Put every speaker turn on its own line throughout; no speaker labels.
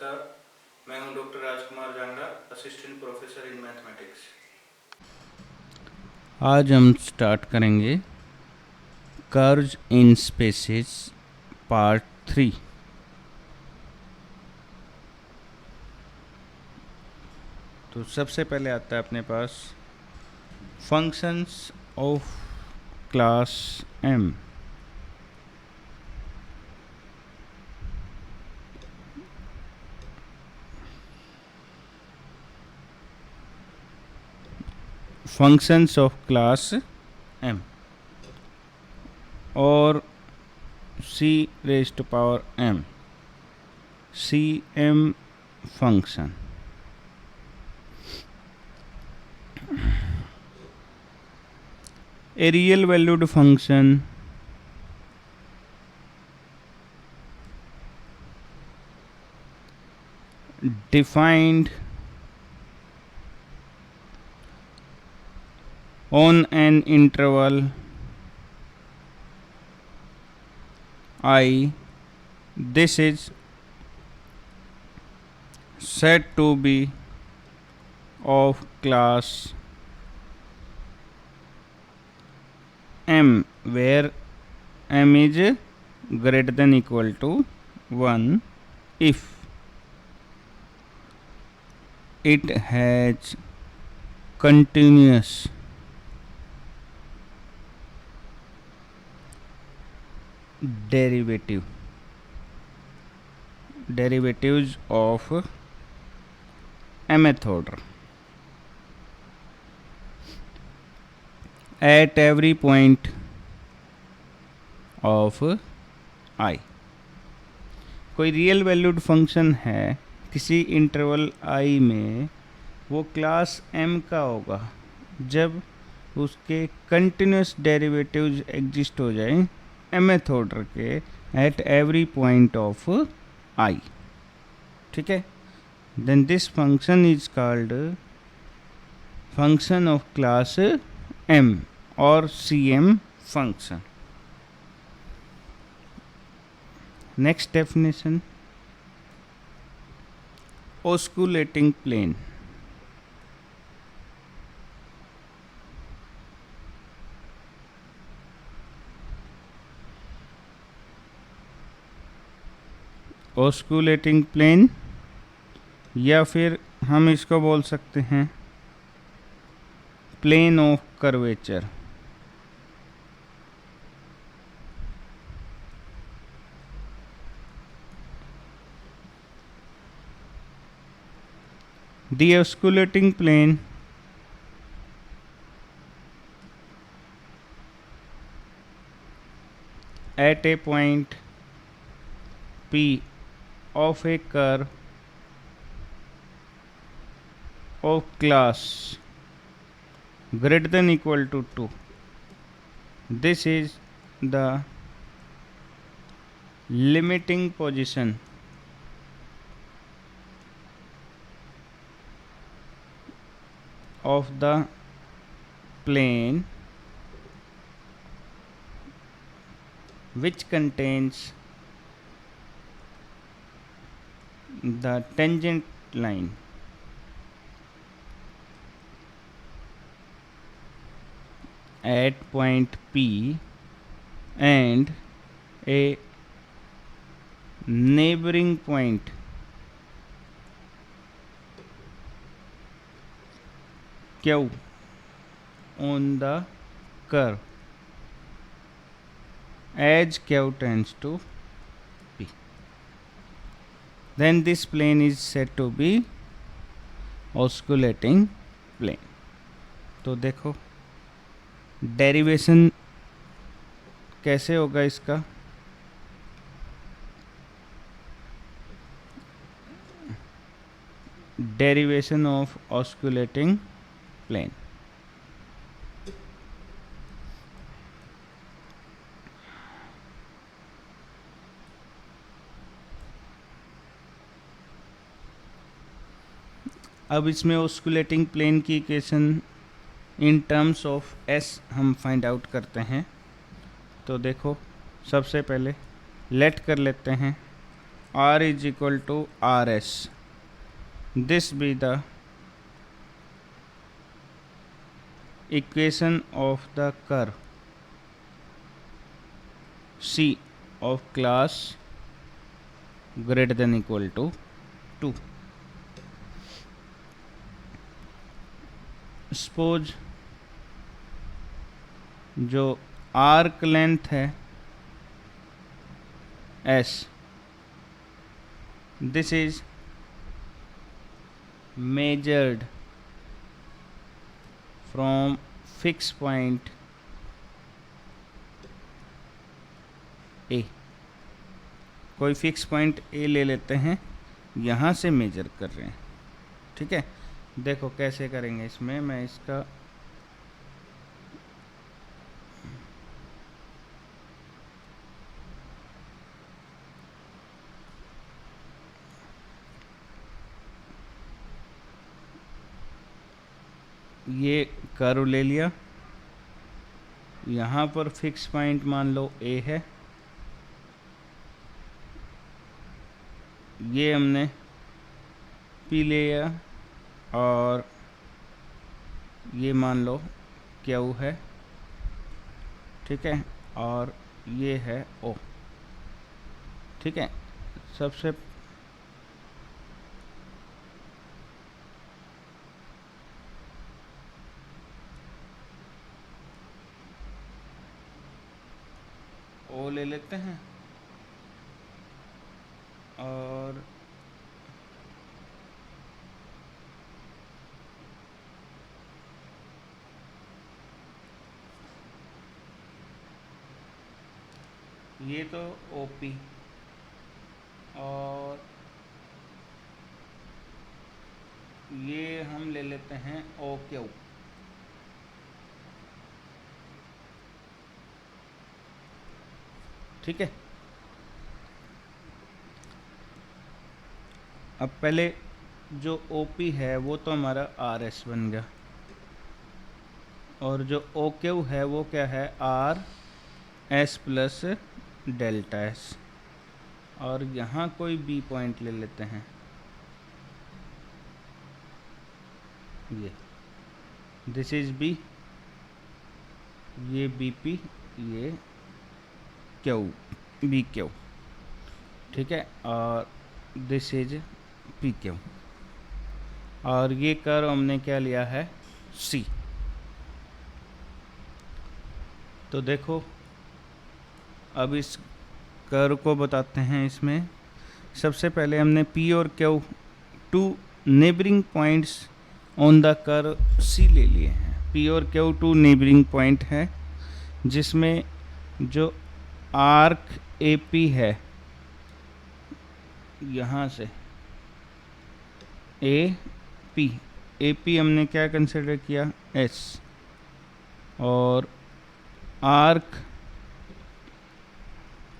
नमस्कार, मैं हूं doctor Rajkumar Jangra, assistant professor in mathematics. आज हम स्टार्ट करेंगे कर्व्स इन स्पेसेस पार्ट 3। तो सबसे पहले आता है अपने पास functions of class m. Functions of class m और c raise to power m, c m function. A real valued function defined on an interval I, this is said to be of class M, where M is greater than equal to 1 if it has continuous derivatives of mth order at every point of I। कोई real valued function है किसी interval I में, वो class M का होगा जब उसके continuous derivatives exist हो जाएं mth ऑर्डर के at every point of I। ठीक है, then this function is called function of class M और CM फंक्शन। Next definition, osculating plane। osculating plane या फिर हम इसको बोल सकते हैं plane of curvature. The osculating plane at a point P of a curve of class greater than equal to 2. This is the limiting position of the plane which contains the tangent line at point P and a neighboring point Q on the curve as Q tends to P. Then this plane is said to be osculating plane। तो देखो derivation कैसे होगा इसका। Derivation of osculating plane. अब इसमें osculating plane की equation in terms of S हम find out करते हैं। तो देखो सबसे पहले लेट कर लेते हैं r is equal to rs. This be the equation of the curve C of class greater than equal to 2. Suppose जो आर्क लेंथ है S, this is measured from fixed point A. कोई fix point A ले लेते हैं, यहाँ से major कर रहे हैं. ठीक है, देखो कैसे करेंगे. इसमें मैं इसका ये कर्व ले लिया, यहाँ पर फिक्स पॉइंट मान लो A है, ये हमने P लिया और ये मान लो Q है. ठीक है, और ये है O. ठीक है, सबसे O ले लेते हैं और ये तो OP और ये हम ले लेते हैं OQ. ठीक है, अब पहले जो OP है वो तो हमारा RS बन गया और जो OQ है वो क्या है, RS प्लस डेल्टा S. और यहाँ कोई B पॉइंट ले लेते हैं, ये दिस इज B, ये BP, ये BQ. ठीक है, और दिस इज PQ. और ये कर्व हमने क्या लिया है, C. तो देखो अब इस कर्व को बताते हैं. इसमें सबसे पहले हमने P और Q two neighbouring points on the curve C ले लिए हैं. P और Q टू नेबरिंग पॉइंट है, जिसमें जो आर्क AP है यहाँ से AP हमने क्या कंसिडर किया, S. और आर्क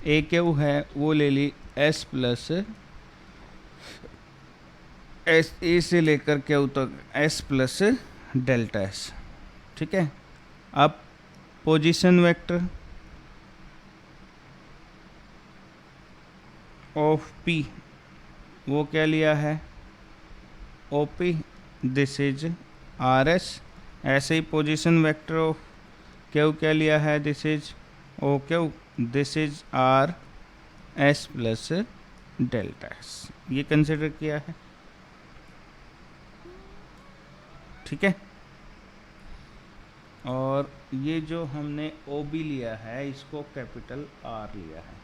AQ है वो ले ली S प्लस S, A से लेकर Q तक S प्लस डेल्टा S. ठीक है, अब पोजीशन वेक्टर ऑफ P वो क्या लिया है, OP. This is RS. ऐसे ही पोजीशन वेक्टर ऑफ Q क्या लिया है, this is OQ. This is RS plus delta S. ये कंसिडर किया है. ठीक है, और ये जो हमने OB लिया है इसको कैपिटल R लिया है.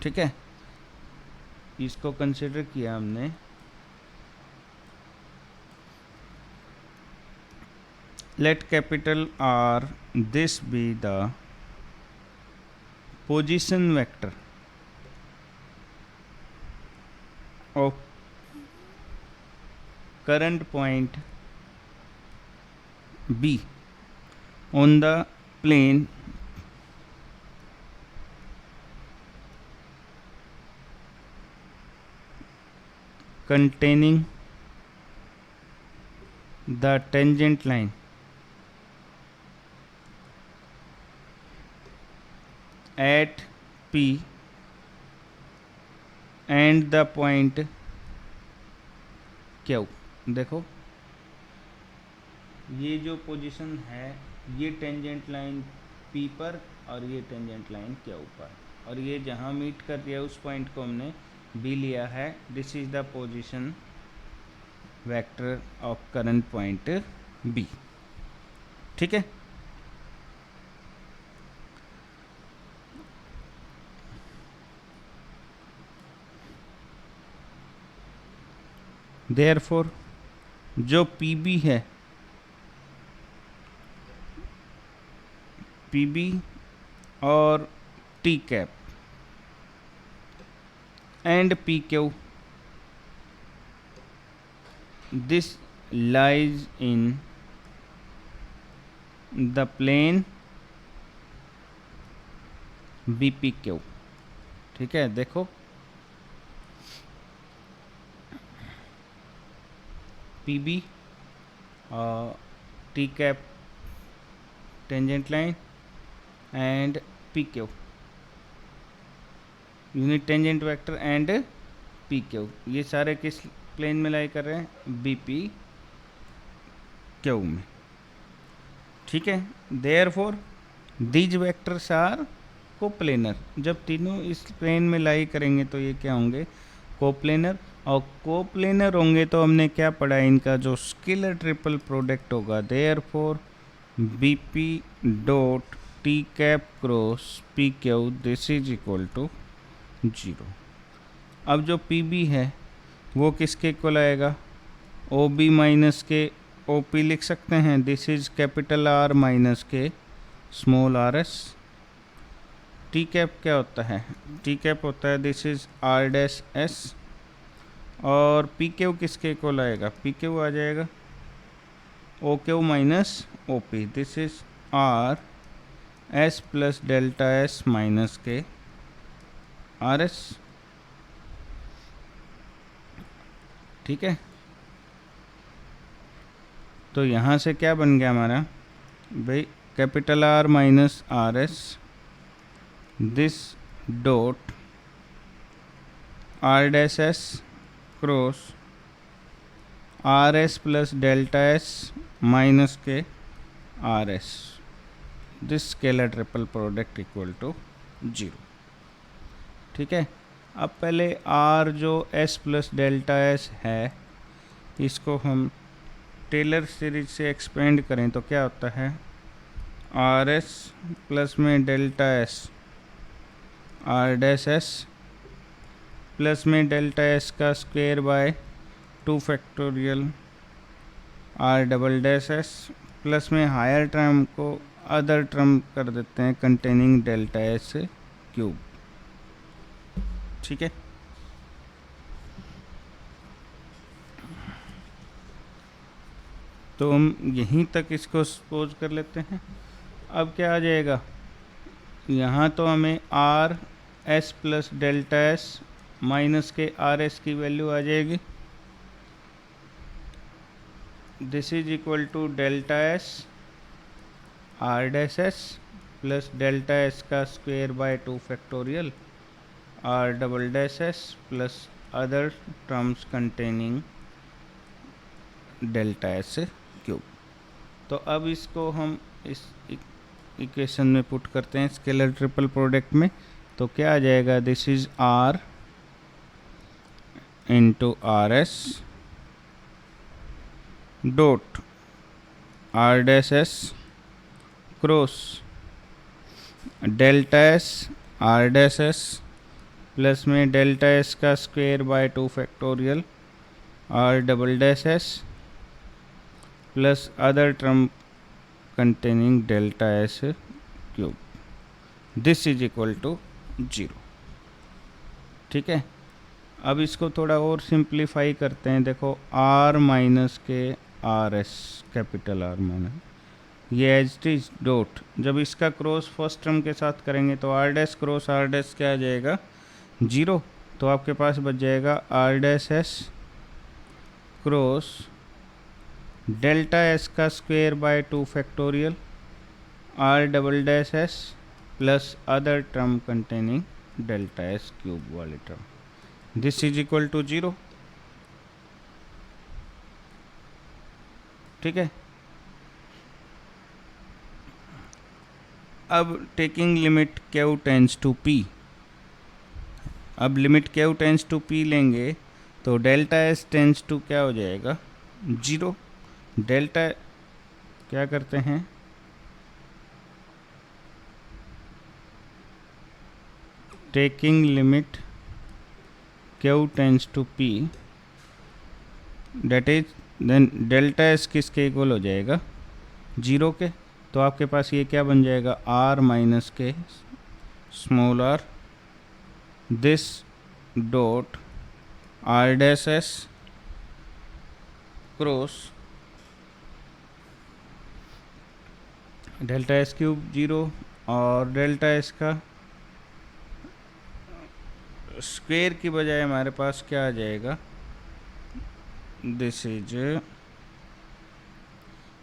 ठीक है, इसको कंसिडर किया हमने. Let capital R this be the position vector of current point B on the plane containing the tangent line at P and the point Q. देखो ये जो पोजीशन है ये टेंजेंट लाइन पी पर और ये टेंजेंट लाइन क्यू पर, और ये जहाँ मीट कर रही है उस पॉइंट को हमने बी लिया है। This is the position vector of current point B. ठीक है, देयरफॉर जो पी बी है, पी बी और T cap and P Q, this lies in the plane BPQ। ठीक है, देखो PB और T cap tangent line and PQ unit tangent vector and PQ, ये सारे किस प्लेन में लाई कर रहे हैं? BP क्यू में। ठीक है, therefore these vectors are coplanar. जब तीनों इस प्लेन में लाई करेंगे तो ये क्या होंगे? कोप्लेनर। और कोप्लेनर होंगे तो हमने क्या पढ़ा, इनका जो स्केलर ट्रिपल प्रोडक्ट होगा, therefore BP dot T cap cross PQ this is equal to 0। अब जो PB है वो किसके इक्वल आएगा? OB माइनस के OP लिख सकते हैं, this is capital R minus के स्मॉल RS। टी कैप क्या होता है? टी कैप होता है this is R dash S। और PQ किसके इक्वल आएगा? PQ आ जाएगा OQ minus OP, this is R S plus delta S minus के RS। ठीक है, तो यहाँ से क्या बन गया हमारा भाई? Capital R minus RS this dot R dash S cross RS plus delta S minus के RS, this scalar triple product equal to 0। ठीक है, अब पहले R जो S प्लस डेल्टा S है इसको हम टेलर सीरीज से एक्सपेंड करें तो क्या होता है? RS प्लस में delta S R dash S plus में डेल्टा S का square by 2 factorial R double dash S plus में हायर टर्म को अदर टर्म कर देते हैं कंटेनिंग डेल्टा S क्यूब। ठीक है, तो हम यहीं तक इसको सपोज कर लेते हैं। अब क्या आ जाएगा? यहाँ तो हमें R S plus delta S minus के RS की वैल्यू आ जाएगी, this is equal to delta S R dash S plus delta S का square by 2 factorial R double dash S plus other terms containing delta S cube. तो अब इसको हम इस इक्वेशन में पुट करते हैं स्केलर ट्रिपल प्रोडक्ट में, तो क्या आ जाएगा? This is R into RS dot R dash S cross delta S R dash S plus में डेल्टा S का square by 2 factorial R double dash S plus other term containing delta S cube, this is equal to 0। ठीक है, अब इसको थोड़ा और simplify करते हैं। देखो R माइनस के RS कैपिटल R माइनस ये एज इट इज डॉट, जब इसका क्रॉस फर्स्ट टर्म के साथ करेंगे तो R dash cross R dash क्या आ जाएगा? 0। तो आपके पास बच जाएगा R dash S cross delta S का square by 2 factorial R double dash S plus other term containing delta S cube वाली term, this is equal to 0। ठीक है, अब taking limit Q tends to p, अब limit Q tends to p लेंगे तो delta S tense to क्या हो जाएगा, 0। डेल्टा क्या करते हैं, taking limit Q tends to P, that is then delta S किसके इक्वल हो जाएगा, 0 के। तो आपके पास ये क्या बन जाएगा, आर माइनस के small R, this dot R dash S cross delta S cube 0, और डेल्टा एस का स्क्वायर की बजाय हमारे पास क्या आ जाएगा, दिस इज,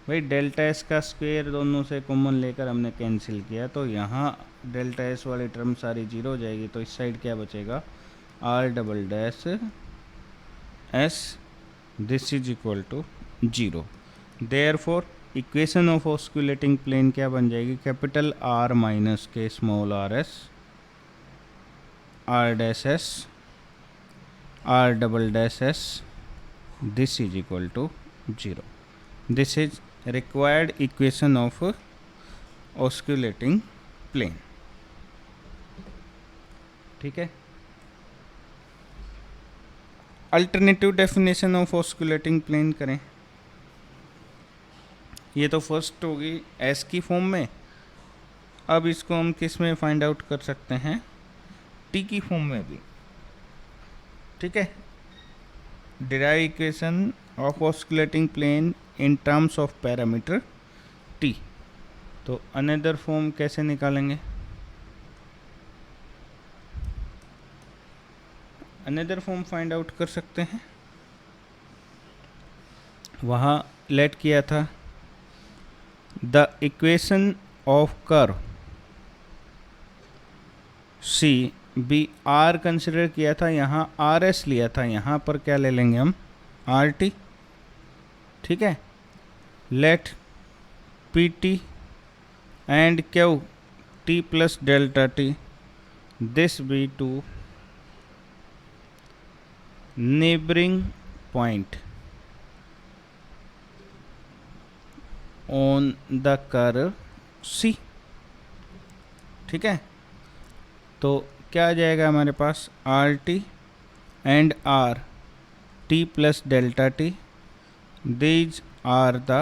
भाई डेल्टा एस का स्क्वायर दोनों से कॉमन लेकर हमने कैंसिल किया, तो यहाँ डेल्टा एस वाली टर्म सारी 0 हो जाएगी, तो इस साइड क्या बचेगा, R double dash S, this is equal to 0। Therefore equation of osculating plane क्या बन जाएगी, कैपिटल आर माइनस के small R S, R dash S, R double dash S, this is equal to 0। This is required equation of osculating plane। ठीक है, alternative definition of osculating plane करें। ये तो first होगी एस की form में, अब इसको हम किस में फाइंड आउट कर सकते हैं, टी की फॉर्म में भी। ठीक है, derive equation of osculating plane in terms of parameter T. तो अनदर फॉर्म कैसे निकालेंगे, अनदर फॉर्म फाइंड आउट कर सकते हैं, वहाँ लेट किया था the equation of curve C B, R consider किया था, यहाँ आर एस लिया था, यहाँ पर क्या ले लेंगे हम, आर टी। ठीक है, let p t and q t plus delta t, this be two neighbouring point on the curve c. ठीक है, तो क्या आ जाएगा हमारे पास, r t and r t plus delta t, these are the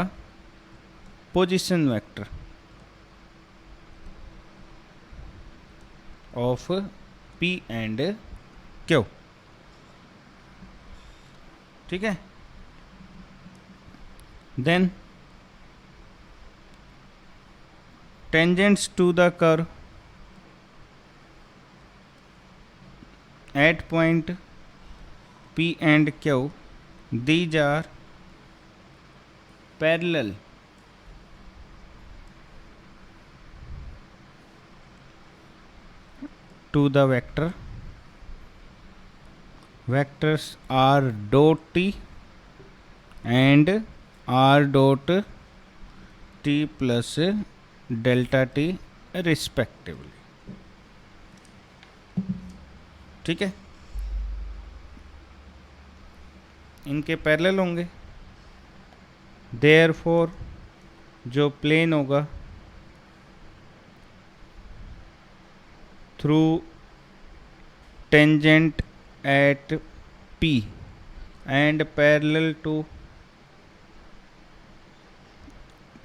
position vector of P and Q। ठीक है, then tangents to the curve at point P and Q, these are parallel to the vector, vectors r dot t and r dot t plus delta t respectively। ठीक है, इनके parallel होंगे, therefore जो plane होगा through tangent at P and parallel to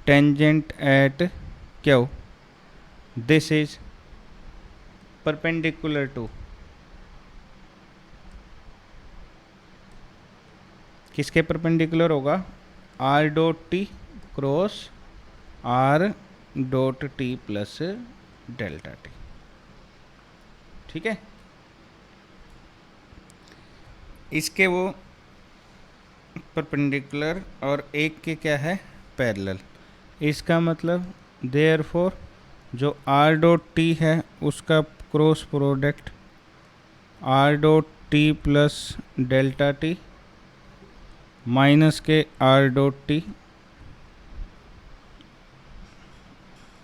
tangent at Q, this is perpendicular to, किसके perpendicular होगा, are dot T cross are dot T plus delta T. ठीक है, इसके वो परपेंडिकुलर और एक के क्या है, पैरेलल। इसका मतलब देयरफॉर जो आर डॉट टी है उसका cross product are dot T plus delta T minus के आर डॉट टी,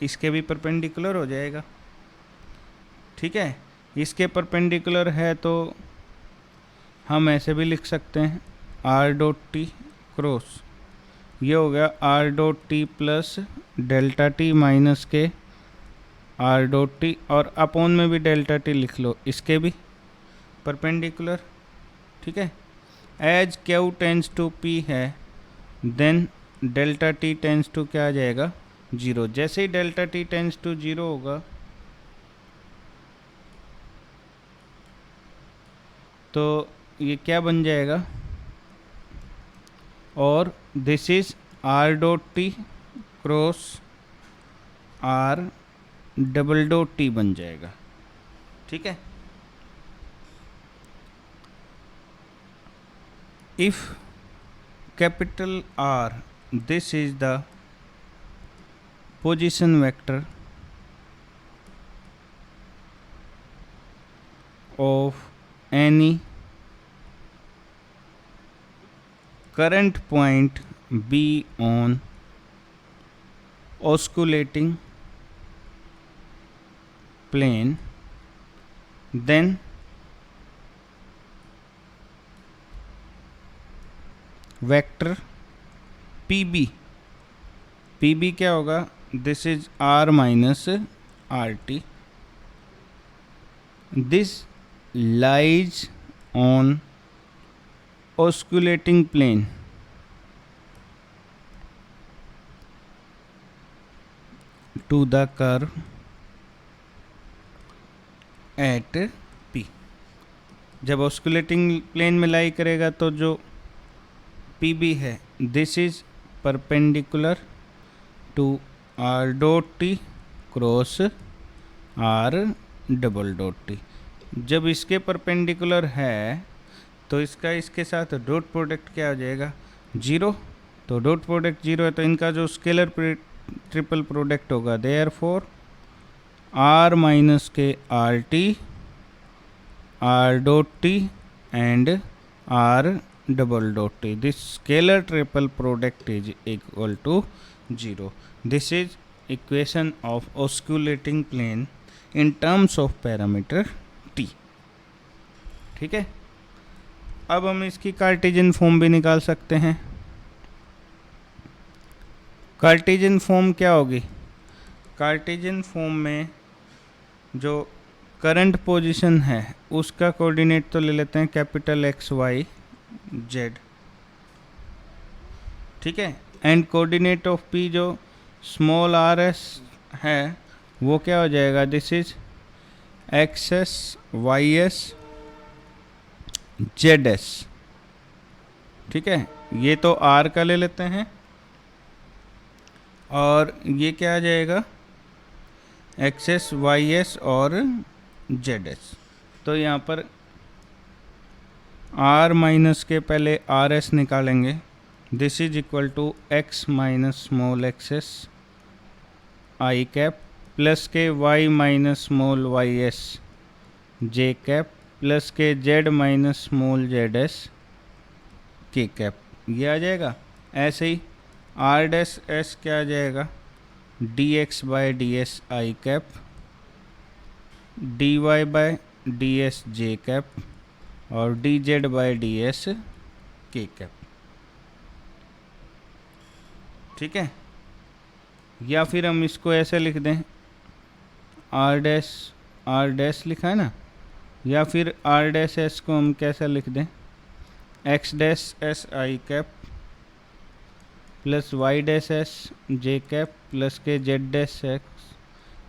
इसके भी परपेंडिकुलर हो जाएगा। ठीक है, इसके परपेंडिकुलर है तो हम ऐसे भी लिख सकते हैं आर डॉट टी क्रॉस, ये हो गया are dot T plus delta T minus के आर डॉट टी, और अपोन में भी डेल्टा टी लिख लो, इसके भी परपेंडिकुलर। ठीक है, as q tends to p है then delta t tends to क्या आ जाएगा, जीरो। जैसे ही delta t tends to zero होगा तो ये क्या बन जाएगा, और this is r dot T cross r double dot t बन जाएगा। ठीक है, if capital r, this is the position vector of any current point B on osculating plane, then vector PB, PB क्या होगा, this is R minus RT, this lies on osculating plane to the curve at P। जब osculating plane में lie करेगा तो जो PB है this is perpendicular to R dot T cross R double dot T. जब इसके perpendicular है तो इसका इसके साथ डॉट प्रोडक्ट क्या हो जाएगा, जीरो। तो डॉट प्रोडक्ट जीरो है तो इनका जो स्केलर ट्रिपल प्रोडक्ट होगा देयरफॉर आर माइनस के R T, R dot T and R double dot T, this scalar triple product is equal to zero. This is equation of osculating plane in terms of parameter T. ठीक है, अब हम इसकी Cartesian form भी निकाल सकते हैं। Cartesian form क्या होगी, कार्टेशियन फॉर्म में जो करंट पोजीशन है उसका कोऑर्डिनेट तो ले लेते हैं कैपिटल एक्स वाई जेड। ठीक है, एंड कोऑर्डिनेट ऑफ पी जो स्मॉल आर एस है वो क्या हो जाएगा, this is X S Y S Z S. ठीक है, ये तो आर का ले लेते हैं और ये क्या आ जाएगा, एक्स एस वाई एस और जेड एस। तो यहाँ पर आर माइनस के पहले आर एस निकालेंगे, this is equal to x minus small x s I cap plus के y minus small y s जे कैप प्लस के z minus small z s के कैप, ये आ जाएगा। ऐसे ही आर डैश एस क्या आ जाएगा, d x by d s I cap, d y by d s J cap और d z by d s के कैप। ठीक है, या फिर हम इसको ऐसे लिख दें, आर डैश लिखा है ना, या फिर आर डैश एस को हम कैसे लिख दें, एक्स डैश एस आई cap plus Y dash S जे कैप प्लस के Z dash X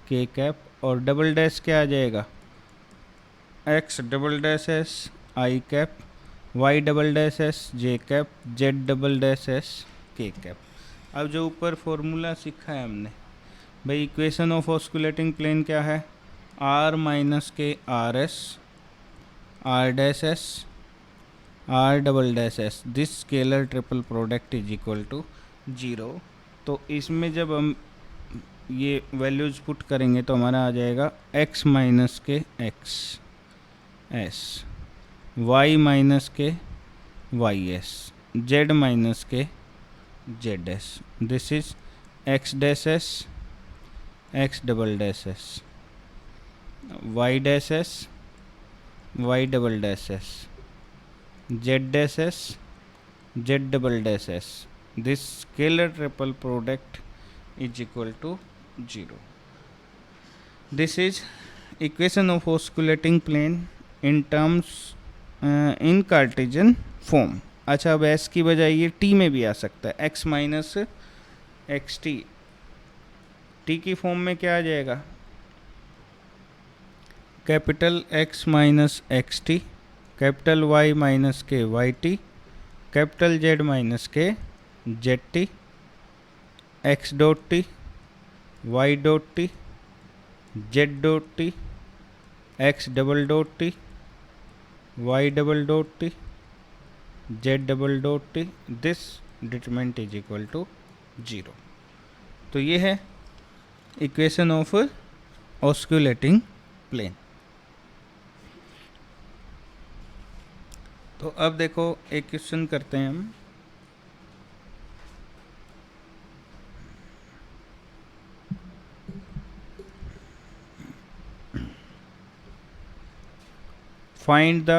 K cap, और डबल डैश क्या आ जाएगा, एक्स डबल डैश एस आई cap Y double dash S जे cap Z double dash S के cap. अब जो ऊपर formula सीखा है हमने भाई, इक्वेशन ऑफ ऑस्कुलेटिंग प्लेन क्या है, आर माइनस के R S R dash S R double dash S, this scalar triple product is equal to zero. तो इसमें जब हम ये वैल्यूज पुट करेंगे तो हमारा आ जाएगा एक्स माइनस के एक्स एस वाई माइनस के वाई एस, जेड माइनस के Z S. This is X dash S, X double dash S, Y dash S, Y double dash S, Z dash S, Z double dash S. This scalar triple product is equal to 0. This is equation of osculating plane in terms in Cartesian form. अच्छा, अब s की बजाय ये t में भी आ सकता है, x minus x t की फॉर्म में क्या आ जाएगा, capital x minus x t, capital y minus के y t, capital z minus के z t, x dot t, y dot t, z dot t, x double dot t, y double dot t, z double dot T. This determinant is equal to 0। तो ये है equation of osculating plane. तो अब देखो एक question करते हैं हम। Find the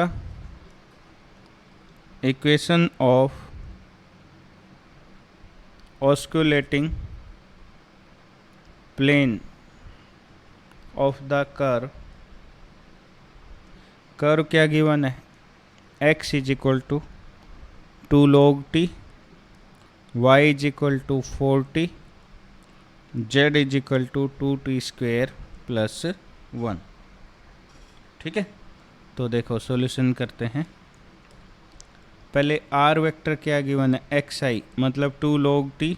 equation of osculating plane of the curve। Curve क्या गिवन है, x is equal to 2 log t, y is equal to 4t, z is equal to 2t square plus 1। ठीक है, तो देखो सॉल्यूशन करते हैं। पहले r वेक्टर क्या गिवन है, एक्स आई, मतलब 2 log t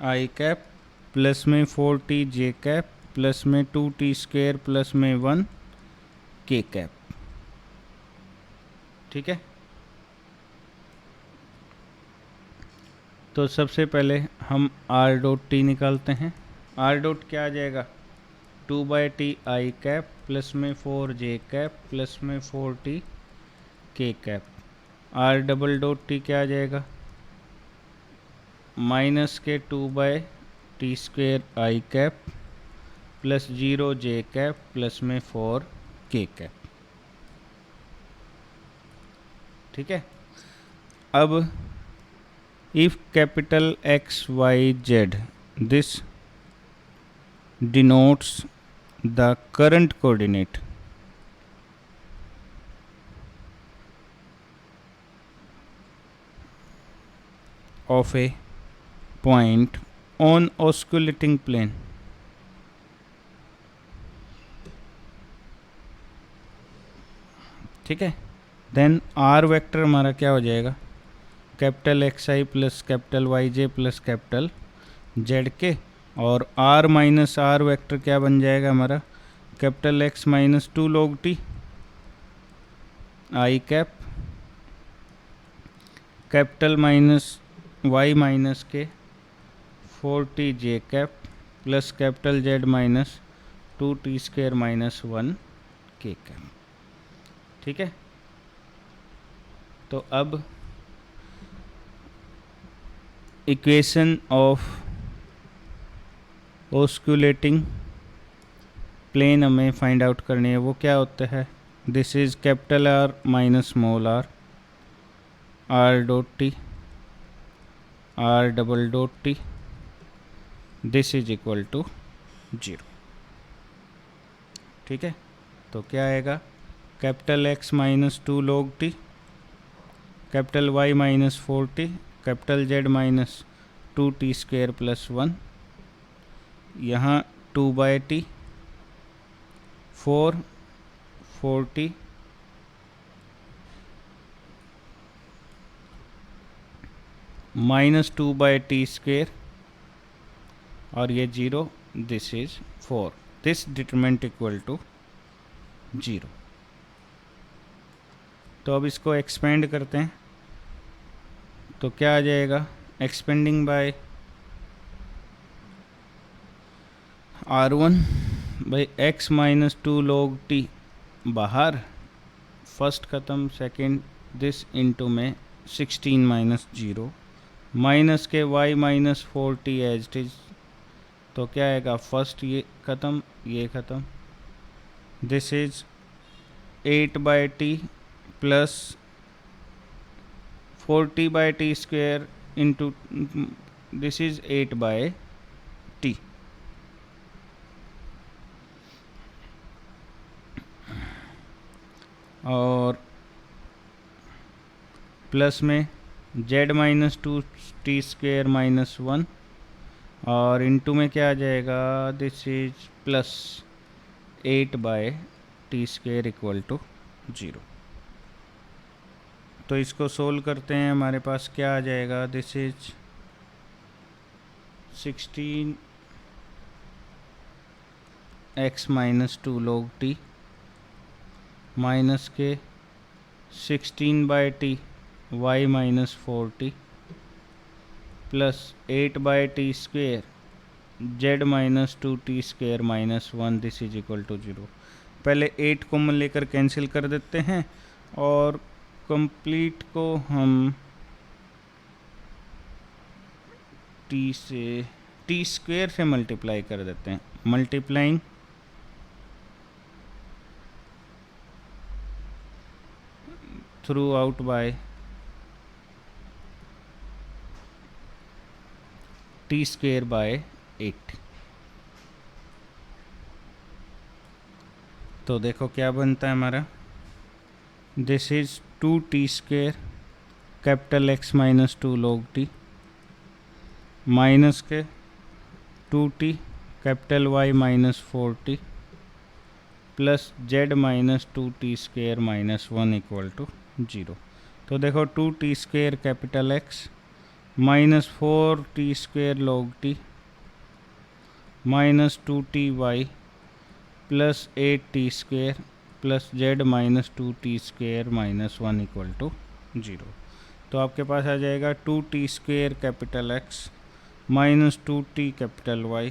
i cap plus में 4t जे कैप प्लस में 2t स्क्वेयर प्लस में 1 के कैप। ठीक है, तो सबसे पहले हम r डॉट टी निकालते हैं। r डॉट क्या आ जाएगा, 2/t आई कैप प्लस में 4j कैप प्लस में 4t k cap. r double dot t क्या आ जाएगा, minus k 2/t square i cap plus 0j cap plus में 4k कैप। ठीक है, अब if capital X Y Z, this denotes the current coordinate of a point on osculating plane। ठीक है, then are vector हमारा क्या हो जाएगा, कैपिटल एक्स आई प्लस कैपिटल वाई जे प्लस कैपिटल जेड के, और r माइनस आर वेक्टर क्या बन जाएगा हमारा, capital X minus 2 log t i cap, capital minus Y minus k 4t j cap plus capital Z minus 2t square minus 1 k cap. ठीक है, तो अब इक्वेशन ऑफ ऑस्कुलेटिंग प्लेन हमें find out करनी है। वो क्या होता है, this is capital R minus small r, r dot t, r double dot T, this is equal to 0। ठीक है, तो क्या आएगा, capital X minus 2 log T, capital Y minus 4t, capital Z minus 2t square plus 1, यहाँ 2/t, 4t minus 2/t square, और ये 0, this is 4। This determinant equal to 0। तो अब इसको एक्सपेंड करते हैं, तो क्या आ जाएगा, expanding by r1 by x minus 2 log t बाहर, फर्स्ट ख़त्म, सेकंड दिस इनटू में 16 minus 0 minus k y minus 40 as it is, तो क्या आएगा, फर्स्ट ये ख़त्म ये ख़त्म, this is 8/t plus 40/t square into this is 8/t। और प्लस में z minus 2t square minus 1 और इनटू में क्या आ जाएगा, this is plus 8/t square equal to 0। तो इसको सोल्व करते हैं, हमारे पास क्या आ जाएगा, this is 16x minus 2 log t minus k 16/t y minus 4t plus 8/t square z minus 2t square minus 1, this is equal to 0। पहले 8 common लेकर कैंसिल कर देते हैं और कंप्लीट को हम t स्क्वेयर से मल्टीप्लाई कर देते हैं, multiplying through out by t square by 8। तो देखो क्या बनता है हमारा, this is 2t square capital X minus 2 log t minus k 2t capital Y minus 4t plus z minus 2t square minus 1 equal to 0। तो देखो 2t square capital X minus 4t square log t minus 2ty plus 8t square plus z minus 2t square minus 1 equal to 0। तो आपके पास आ जाएगा 2t square capital X minus 2t capital Y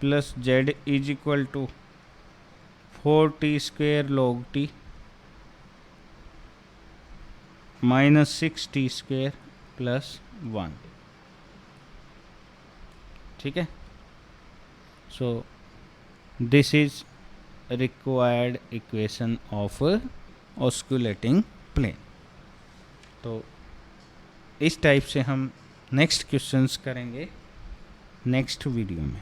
plus z is equal to 4t square log t minus 6t square plus 1। ठीक है, so this is required equation of osculating plane. तो इस type से हम नेक्स्ट क्वेश्चंस करेंगे next video में।